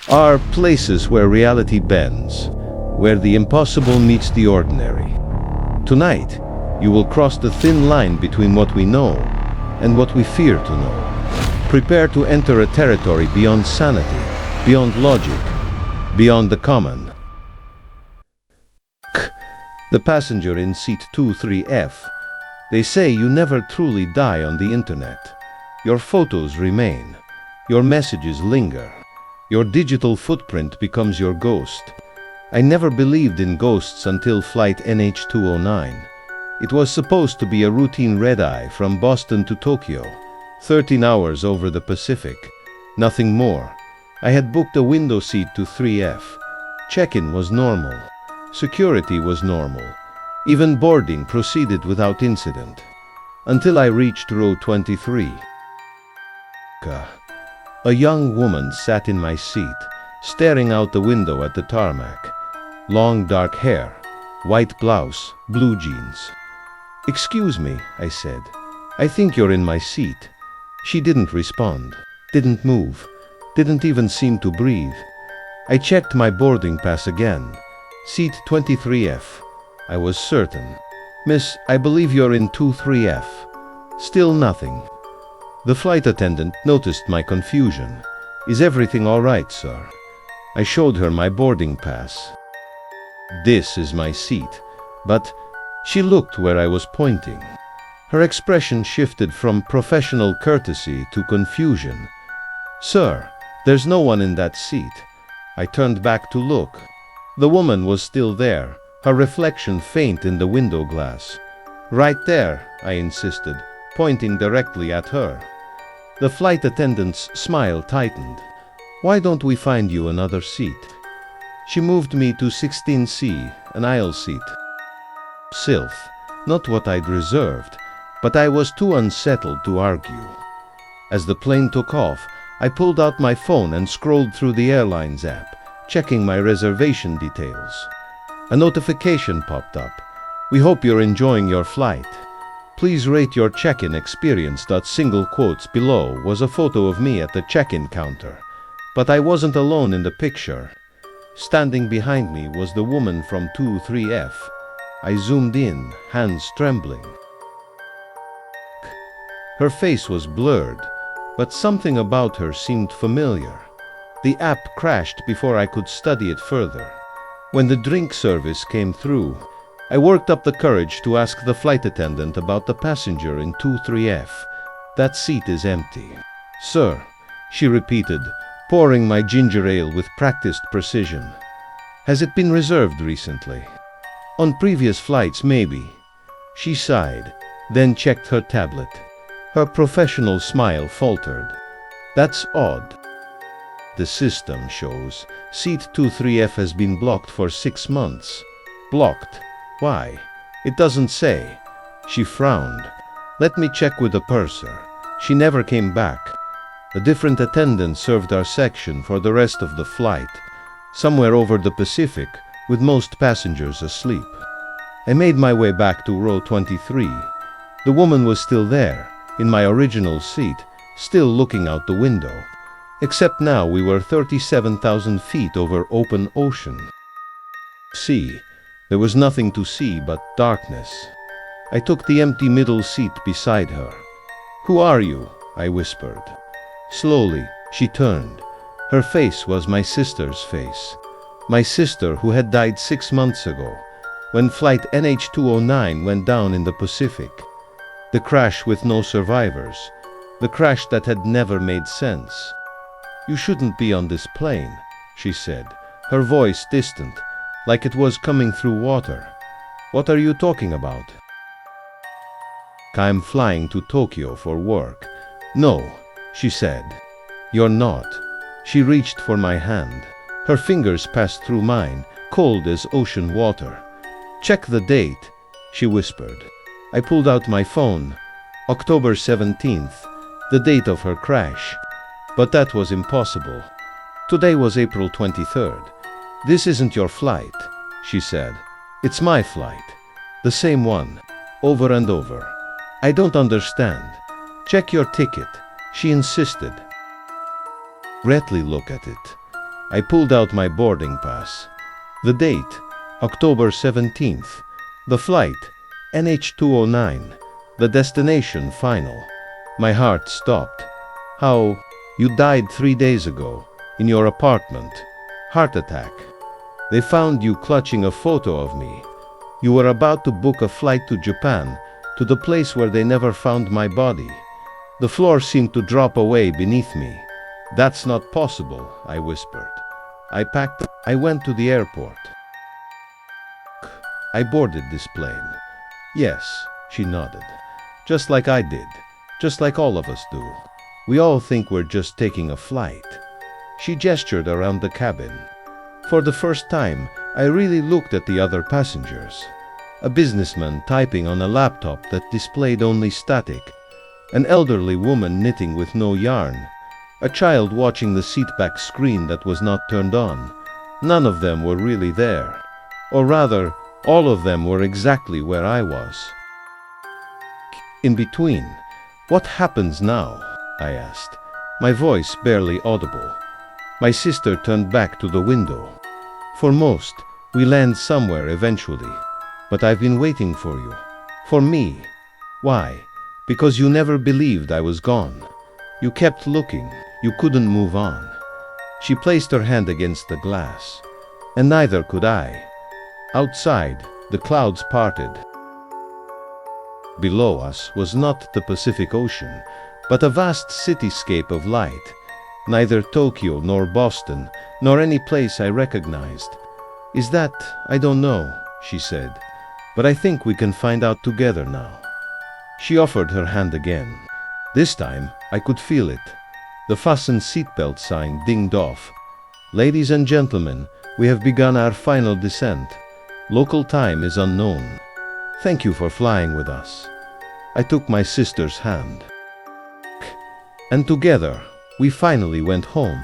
are places where reality bends, where the impossible meets the ordinary. Tonight, you will cross the thin line between what we know and what we fear to know. Prepare to enter a territory beyond sanity, beyond logic, beyond the common. The passenger in seat 23F. They say you never truly die on the internet. Your photos remain. Your messages linger. Your digital footprint becomes your ghost. I never believed in ghosts until Flight NH209. It was supposed to be a routine red-eye from Boston to Tokyo, 13 hours over the Pacific. Nothing more. I had booked a window seat to 3F. Check-in was normal. Security was normal. Even boarding proceeded without incident. Until I reached row 23. A young woman sat in my seat, staring out the window at the tarmac. Long dark hair, white blouse, blue jeans. "Excuse me," I said. "I think you're in my seat." She didn't respond, didn't move, didn't even seem to breathe. I checked my boarding pass again. Seat 23F. I was certain. "Miss, I believe you're in 23F. Still nothing. The flight attendant noticed my confusion. "Is everything all right, sir?" I showed her my boarding pass. "This is my seat." But she looked where I was pointing. Her expression shifted from professional courtesy to confusion. "Sir, there's no one in that seat." I turned back to look. The woman was still there, her reflection faint in the window glass. "Right there," I insisted, pointing directly at her. The flight attendant's smile tightened. "Why don't we find you another seat?" She moved me to 16C, an aisle seat. Sylph, not what I'd reserved, but I was too unsettled to argue. As the plane took off, I pulled out my phone and scrolled through the Airlines app, checking my reservation details. A notification popped up. "We hope you're enjoying your flight. Please rate your check-in experience." Single quotes below was a photo of me at the check-in counter. But I wasn't alone in the picture. Standing behind me was the woman from 23F. I zoomed in, hands trembling. Her face was blurred, but something about her seemed familiar. The app crashed before I could study it further. When the drink service came through, I worked up the courage to ask the flight attendant about the passenger in 23F. "That seat is empty." "Sir," she repeated, pouring my ginger ale with practiced precision. "Has it been reserved recently?" "On previous flights, maybe." She sighed, then checked her tablet. Her professional smile faltered. "That's odd. The system shows seat 23F has been blocked for 6 months. Blocked? Why? It doesn't say." She frowned. "Let me check with the purser." She never came back. A different attendant served our section for the rest of the flight, somewhere over the Pacific, with most passengers asleep. I made my way back to row 23. The woman was still there, in my original seat, still looking out the window. Except now we were 37,000 feet over open ocean. See, there was nothing to see but darkness. I took the empty middle seat beside her. "Who are you?" I whispered. Slowly, she turned. Her face was my sister's face. My sister who had died 6 months ago, when Flight NH209 went down in the Pacific. The crash with no survivors. The crash that had never made sense. "You shouldn't be on this plane," she said, her voice distant, like it was coming through water. "What are you talking about?" "I'm flying to Tokyo for work." "No," she said. "You're not." She reached for my hand. Her fingers passed through mine, cold as ocean water. "Check the date," she whispered. I pulled out my phone. October 17th, the date of her crash. But that was impossible. Today was April 23rd. "This isn't your flight," she said. "It's my flight. The same one. Over and over." "I don't understand." "Check your ticket," she insisted. Retly look at it. I pulled out my boarding pass. The date, October 17th. The flight, NH209. The destination, final. My heart stopped. How? You died 3 days ago, in your apartment. Heart attack. They found you clutching a photo of me. You were about to book a flight to Japan, to the place where they never found my body. The floor seemed to drop away beneath me. That's not possible, I whispered. I packed. I went to the airport. I boarded this plane. Yes, she nodded. Just like I did. Just like all of us do. We all think we're just taking a flight. She gestured around the cabin. For the first time, I really looked at the other passengers. A businessman typing on a laptop that displayed only static. An elderly woman knitting with no yarn. A child watching the seatback screen that was not turned on. None of them were really there. Or rather, all of them were exactly where I was. In between, what happens now? I asked, my voice barely audible. My sister turned back to the window. For most, we land somewhere eventually. But I've been waiting for you. For me. Why? Because you never believed I was gone. You kept looking. You couldn't move on. She placed her hand against the glass. And neither could I. Outside, the clouds parted. Below us was not the Pacific Ocean, but a vast cityscape of light. Neither Tokyo nor Boston, nor any place I recognized. Is that? I don't know, she said. But I think we can find out together now. She offered her hand again. This time, I could feel it. The fasten seatbelt sign dinged off. Ladies and gentlemen, we have begun our final descent. Local time is unknown. Thank you for flying with us. I took my sister's hand. And together, we finally went home.